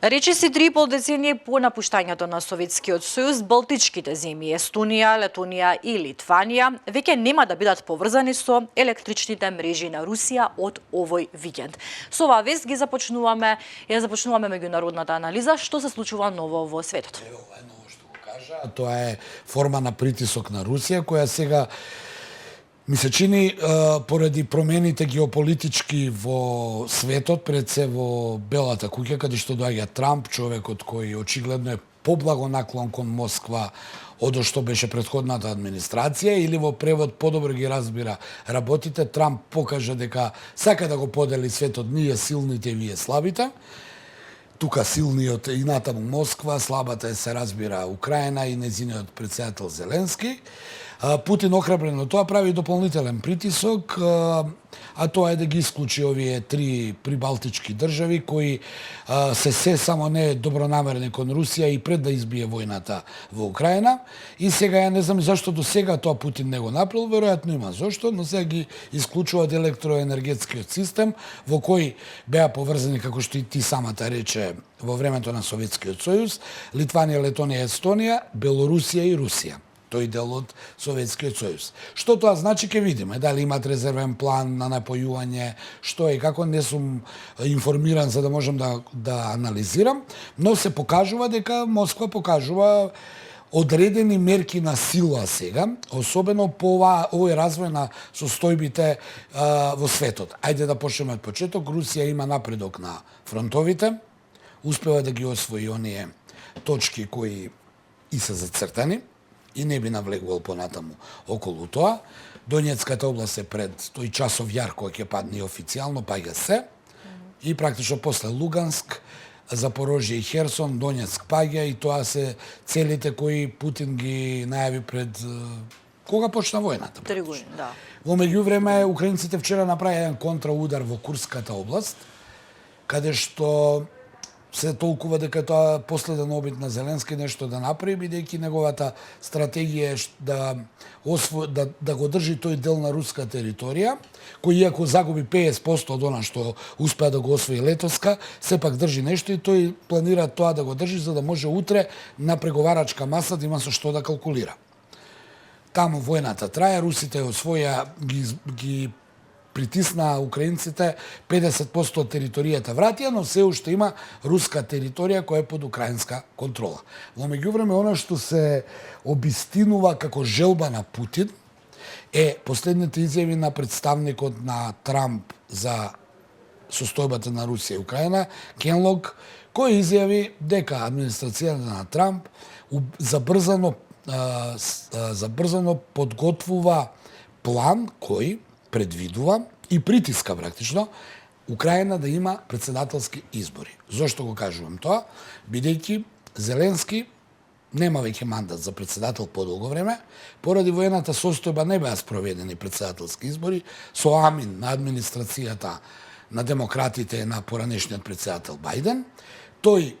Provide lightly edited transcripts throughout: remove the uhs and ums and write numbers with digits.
Речиси 3,5 децении по напуштањето на Советскиот сојуз, Балтичките земји Естонија, Летонија и Литванија веќе нема да бидат поврзани со електричните мрежи на Русија од овој викенд. Со оваа вест ја започнуваме меѓународната анализа што се случува ново во светот. Ова е ново што го кажа, тоа е форма на притисок на Русија која сега ми се чини, поради промените геополитички во светот, пред се во Белата куќа, каде што доаѓа Трамп, човекот кој очигледно е поблагонаклон кон Москва од што беше претходната администрација, или во превод подобро ги разбира работите, Трамп покажа дека сака да го подели светот, ние силните, вие слабите. Тука силниот и натаму Москва, слабата е, се разбира, Украина и незиниот председател Зеленски. Путин охрабрено тоа прави дополнителен притисок, а тоа е да ги исклучи овие три прибалтички држави кои се само не добронамерни кон Русија и пред да избие војната во Украина. И сега ја не знам зашто до сега тоа Путин не го направил, веројатно има зошто, но сега ги исклучува од електроенергетскиот систем во кој беа поврзани, како што и ти самата рече, во времето на Советскиот сојуз, Литванија, Летонија, Естонија, Белорусија и Русија. Тој дел од Советскиот сојуз. Што тоа значи ќе видиме, дали имат резервен план на напојување, што е, како не сум информиран за да можам да анализирам, но се покажува дека Москва покажува одредени мерки на сила сега, особено по овој развој на состојбите во светот. Ајде да почнеме од почеток. Русија има напредок на фронтовите, успева да ги освои оние точки кои и се зацртани, и не би навлегувал понатаму околу тоа. Донецката област е пред тој часов јар кој ќе падне официјално, паѓа се. И практично после Луганск, Запорожје и Херсон, Донецк паѓа и тоа се целите кои Путин ги најави пред кога почна војната. 3 години, да. Во меѓувреме украинците вчера направија еден контраудар во Курската област, каде што се толкува дека тоа последен обид на Зеленски нешто да направи, бидејќи неговата стратегија е да го држи тој дел на руска територија, кој иако загуби 50% од она што успеа да го освои летоска, сепак држи нешто и тој планира тоа да го држи за да може утре на преговарачка маса да има со што да калкулира. Таму војната трае, русите освоја ги притисна украинците, 50% од територијата вратија, но се уште има руска територија која е под украинска контрола. Во меѓувреме, оно што се обистинува како желба на Путин е последните изјави на представникот на Трамп за состојбата на Русија и Украина, Кенлог, кој изјави дека администрацијата на Трамп забрзано подготвува план кој предвидува и притиска практично Украина да има председателски избори. Зошто го кажувам тоа? Бидејќи Зеленски нема веќе мандат за председател подолго време, поради воената состојба не беа спроведени председателски избори, со амин на администрацијата на демократите на поранешниот председател Бајден. Тој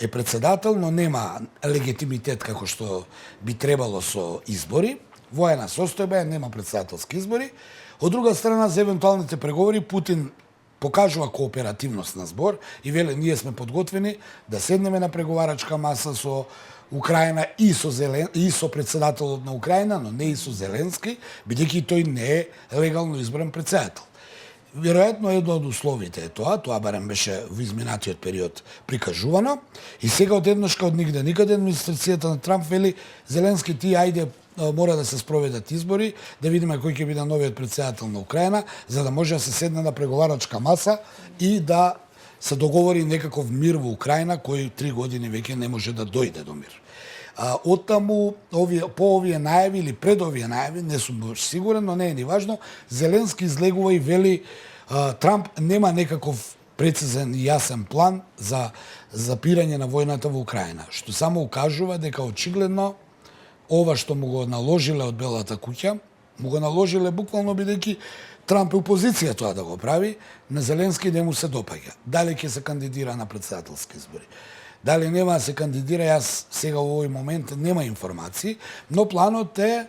е председател, но нема легитимитет како што би требало со избори. Воена состојба е, нема председателски избори. Од друга страна, за евентуалните преговори, Путин покажува кооперативност на збор и веле, ние сме подготвени да седнеме на преговарачка маса со Украина и со председателот на Украина, но не и со Зеленски, бидејќи тој не е легално избран председател. Веројатно едно од условите е тоа барем беше во изминатиот период прикажувано, и сега одеднаш од нигде никаде администрацијата на Трамп вели, Зеленски, ти ајде, мора да се спроведат избори, да видиме кој ќе биде новиот председател на Украина, за да може да се седне на преговарачка маса и да се договори некаков мир во Украина, кој 3 години веќе не може да дојде до мир. Оттаму, по овие најави или пред овие најави, не сум баш сигурен, но не е ни важно, Зеленски излегува и вели Трамп нема некаков прецизен и јасен план за запирање на војната во Украина, што само укажува дека очигледно ова што му го наложиле од Белата куќа, му го наложиле буквално бидејќи Трамп е опозиција тоа да го прави, на Зеленски не му се допаѓа. Дали ќе се кандидира на председателски избори? Дали нема да се кандидира, јас сега во овој момент нема информации, но планот е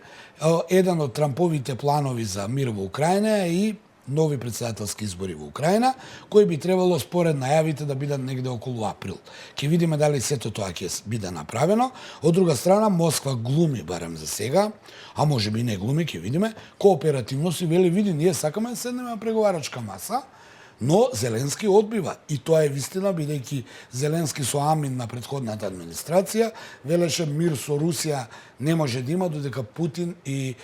еден од Трамповите планови за мир во Украина и нови председателски избори во Украина, кои би требало според најавите да бидат негде околу април. Ќе видиме дали сето тоа ќе биде направено. Од друга страна, Москва глуми барем за сега, а може би не глуми, ќе видиме, кооперативност и вели, види, ние сакаме да седнеме на преговарачка маса, но Зеленски одбива. И тоа е вистина, бидејќи Зеленски со амин на претходната администрација велеше мир со Русија не може да има додека Путин и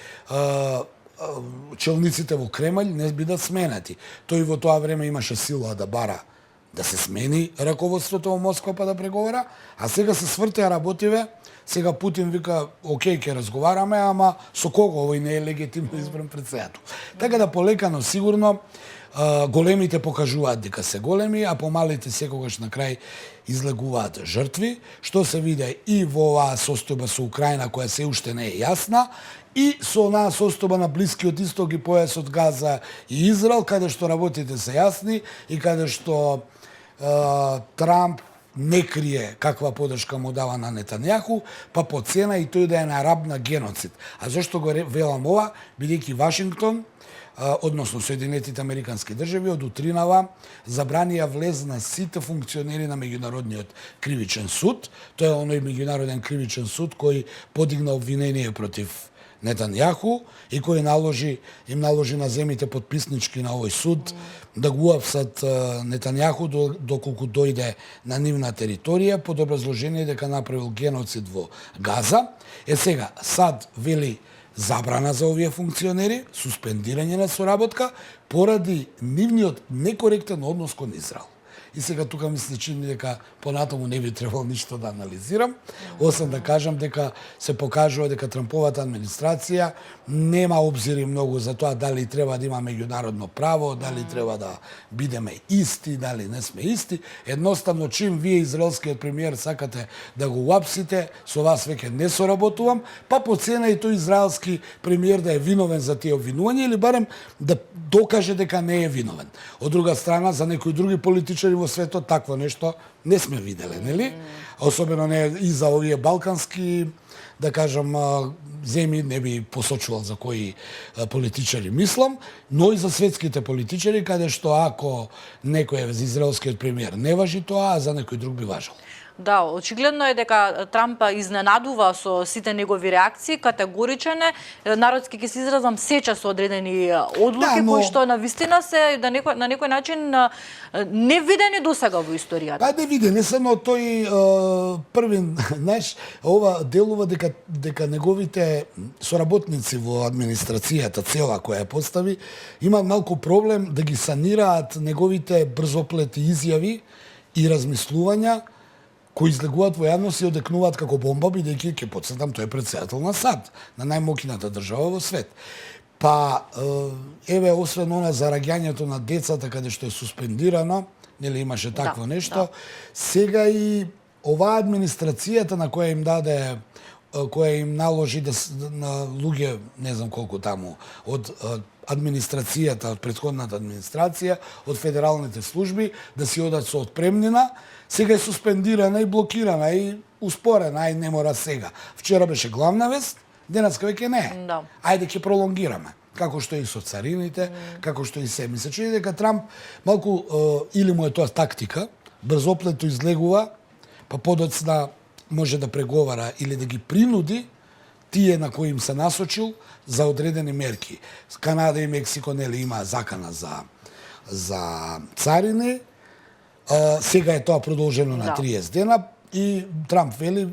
челниците во Кремљ не бидат сменати. Тој во тоа време имаше сила да бара да се смени раководството во Москва па да преговара, а сега се свртеа работиве. Сега Путин вика, окей, ќе разговараме, ама со кого, овој не е легитимно избран председател. Така да полека, но сигурно големите покажуваат дека се големи, а помалите секогаш на крај излегуваат жртви, што се виде и во оваа состојба со Украина, која се уште не е јасна, и со онаа состојба на Блискиот исток и појасот Газа и Израел, каде што работите се јасни и каде што Трамп не крие каква подршка му дава на Нетањаху, па по цена и тој да е на раб на геноцид. А зашто го велам ова? Бидејќи Вашингтон, односно Соединетите Американски држави, од утринава забранија влез на сите функционери на Меѓународниот кривичен суд. Тој е оној Меѓународен кривичен суд кој подигна обвинение против Нетањаху и кој им наложи на земите подписнички на овој суд да го уапсат Нетањаху доколку дојде на нивна територија под образложение дека направил геноцид во Газа. Сега, САД вели забрана за овие функционери, суспендирање на соработка поради нивниот некоректен однос кон Израел. И сега тука ми се чини дека понатаму не би требало ништо да анализирам, освен да кажам дека се покажува дека Трамповата администрација нема обзири многу за тоа дали треба да има меѓународно право, дали треба да бидеме исти, дали не сме исти. Едноставно, чим вие, израелскиот премиер, сакате да го уапсите, со вас веќе не соработувам, па по цена и тој израелски премиер да е виновен за тие обвинувања или барем да докаже дека не е виновен. Од друга страна, за некои други политичари во светот такво нешто не сме виделе, нели? Особено не и за овие балкански, да кажам, земји, не би посочувал за кои политичари мислам, но и за светските политичари, каде што ако некој е израелскиот премиер не важи тоа, а за некој друг би важал. Да, очигледно е дека Трамп изненадува со сите негови реакции, категоричен е, народски ќе се изразам, сеча со одредени одлуки, кои што на вистина се на некој начин невидени досега во историјата. Па невидени се, но тој први, знаеш, ова делува дека неговите соработници во администрацијата цела која ја постави, има малку проблем да ги санираат неговите брзоплети изјави и размислувања кои излегуваат во јавност и одекнуваат како бомба, бидејќи ќе потсетам, тој е председател на САД, на најмокината држава во свет. Па, еве, освен она за раѓањето на децата, каде што е суспендирано, нели имаше такво нешто, сега и оваа администрацијата на која им даде, која им наложи на луѓе, не знам колку таму, од администрацијата, од претходната администрација, од федералните служби, да си одат со отпремнина, сега е суспендирана и блокирана и успорена, ај не мора сега. Вчера беше главна вест, денеска веќе не е. Да. Ајде ќе пролонгираме. Како што и со царините, како што и се. Ми се чуди дека Трамп малку, или му е тоа тактика, брзоплето излегува, па подоцна може да преговара или да ги принуди тие на кои им се насочил за одредени мерки. Канада и Мексико нели има закана за царини. Сега е тоа продолжено на 30 дена и Трамп вели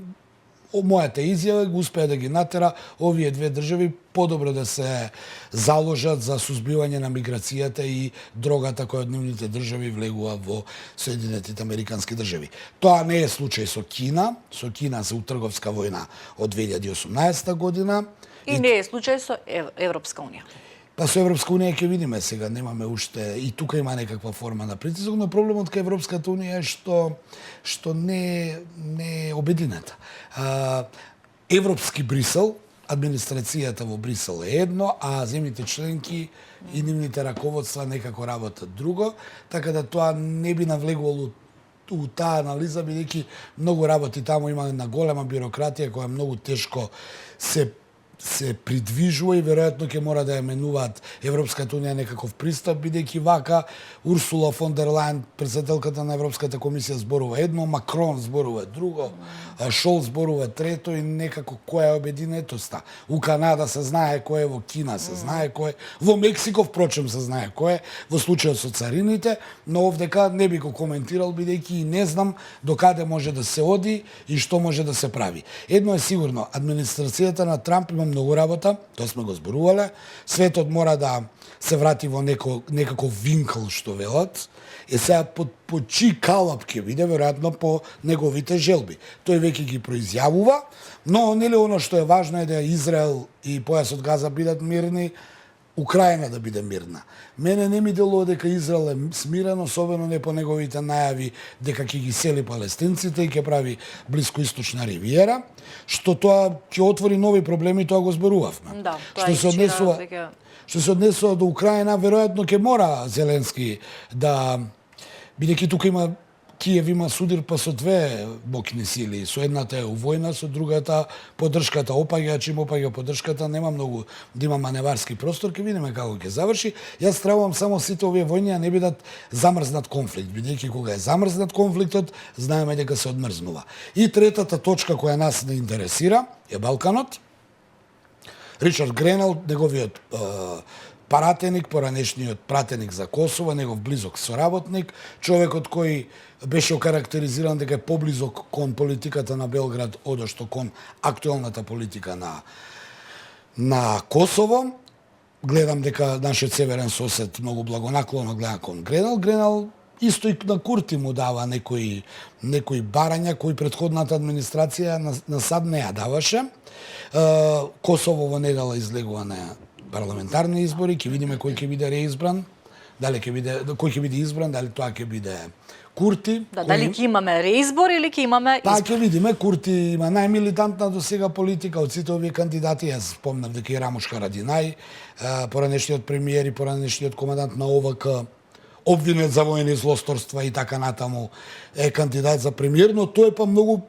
мојата изјава го успеа да ги натера овие две држави подобро да се заложат за сузбивање на миграцијата и дрогата која од нивните држави влегува во Соединетите Американски држави. Тоа не е случај со Кина. Со Кина се у трговска војна од 2018 година. И не е случај со Европска унија. Па со Европска унија ќе видиме сега, немаме уште и тука има некаква форма на притисок, но проблемот кај Европската унија е што не е обединета. Европски Брисел, администрацијата во Брисел е едно, а земјите членки и нивните раководства некако работат друго, така да тоа не би навлегувало у таа анализа, бидејќи многу работи таму, има една голема бирократија која многу тешко се се придвижува и веројатно ќе мора да ја менуваат Европската унија некаков пристап, бидејќи вака Урсула фон дер Лајен, председателката на Европската комисија, зборува едно, Макрон зборува друго, Шол зборува трето и некако која е обединетоста. У Канада се знае кој е, во Кина се знае кој е, во Мексико впрочем се знае кој е, во случајот со царините, но овдека не би го коментирал бидејќи и не знам до каде може да се оди и што може да се прави. Едно е сигурно, администрацијата на Трамп има многу работа, тоа сме го зборувале. Светот мора да се врати во некаков винкл, што велат. И сега по чии калап ќе биде, веројатно по неговите желби. Тој веќе ги произјавува, но нели оно што е важно е да Израел и појасот Газа бидат мирни, Украина да биде мирна. Мене не ми делува дека Израел е смирен, особено не по неговите најави дека ќе ги сели палестинците и ќе прави блискоисточна ривиера, што тоа ќе отвори нови проблеми, тоа го зборувавме. Да, што се однесува до Украина, веројатно ќе мора Зеленски да, бидејќи тука има Киев има судир па со две бокни сили, со едната е у војна, со другата поддршката опаѓа, чим опаѓа поддршката, нема многу да има маневарски простор, ќе видиме како ќе заврши. Јас требувам само сите овие војни не бидат замрзнат конфликт, бидејќи кога е замрзнат конфликтот, знаеме дека се одмрзнува. И третата точка која нас не интересира е Балканот. Ричард Гренел, неговиот паратеник, поранешниот пратеник за Косово, негов близок соработник, човекот кој беше окарактеризиран дека е поблизок кон политиката на Белград одошто кон актуелната политика на Косово. Гледам дека нашиот северен сосед многу благонаклонно гледа кон Гренел. Гренел исто и на Курти му дава некои барања кои претходната администрација на САД не ја даваше. Косово во недела излегува на парламентарни избори, ќе видиме кој ќе биде реизбран, кој ќе биде избран, дали тоа ќе биде Курти. Да, дали ќе имаме реизбор или ќе имаме избор? Ќе видиме. Курти има најмилитантна до сега политика од сите овие кандидати. Јас спомнав дека и Рамуш Харадинај, поранешниот премиер и поранешниот командант на ОВК, обвинет за војни злосторства и така натаму, е кандидат за премиер, но тој е па многу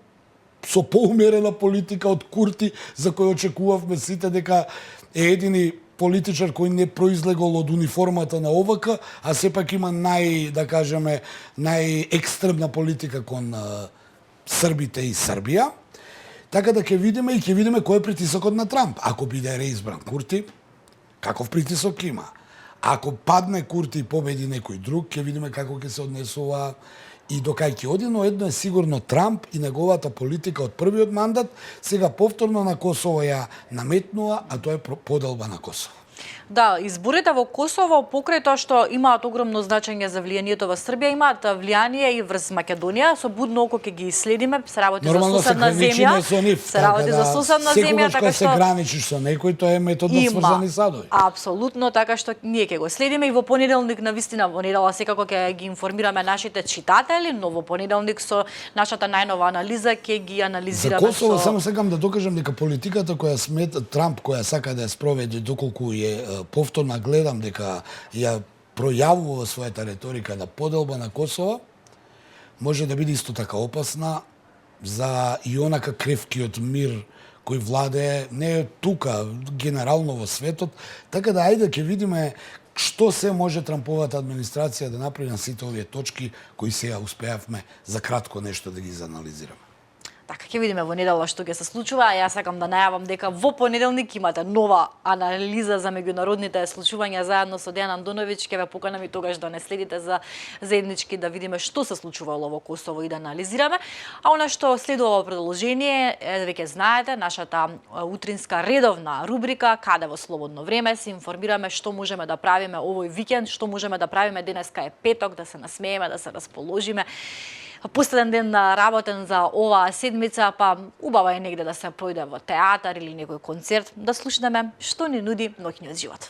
со поумерена политика од Курти, за кој очекувавме сите дека е едини политичар кој не произлегол од униформата на ОВК, а сепак има најекстремна политика кон србите и Србија. Така да ќе видиме кој е притисокот на Трамп. Ако биде реизбран Курти, каков притисок има? Ако падне Курти и победи некој друг, ќе видиме како ќе се однесува и до кај ќе оди, но едно е сигурно, Трамп и неговата политика од првиот мандат сега повторно на Косово ја наметнува, а тоа е поделба на Косово. Да, изборите во Косово, покрај тоа што имаат огромно значење за влијанието во Србија, имаат влијание и врз Македонија, со будно око ќе ги следиме, се работи за соседна земја. Се работи за соседна земја, така што се граничиш со некој, тоа е метод на сврзани садови. Апсолутно, така што ние ќе го следиме и во понеделник, навистина во недела секако ќе ги информираме нашите читатели, но во понеделник со нашата најнова анализа ќе ги анализираме. За Косово само сакам да докажам дека политиката која смета Трамп, која сака да ја спроведе, доколку е повторно гледам дека ја пројавува својата реторика на поделба на Косово, може да биде исто така опасна за и онака кревкиот мир кој владее не тука, генерално во светот. Така да ајде ќе видиме што се може Трамповата администрација да направи на сите овие точки кои сега успеавме за кратко нешто да ги заанализираме. Така, ќе видиме во недела што ќе се случува, а јас сакам да најавам дека во понеделник имате нова анализа за меѓународните случувања заедно со Дејан Андоновиќ. Ќе ве поканам и тогаш да не следите за заеднички да видиме што се случувало во Косово и да анализираме. А она што следува во продолжение, веќе знаете, нашата утринска редовна рубрика Каде во слободно време се информираме што можеме да правиме овој викенд, што можеме да правиме денеска е петок, да се насмееме, да се расположиме. Последен ден работен за оваа седмица, па убаво е негде да се појде во театар или некој концерт, да слушнеме што ни нуди ноќниот живот.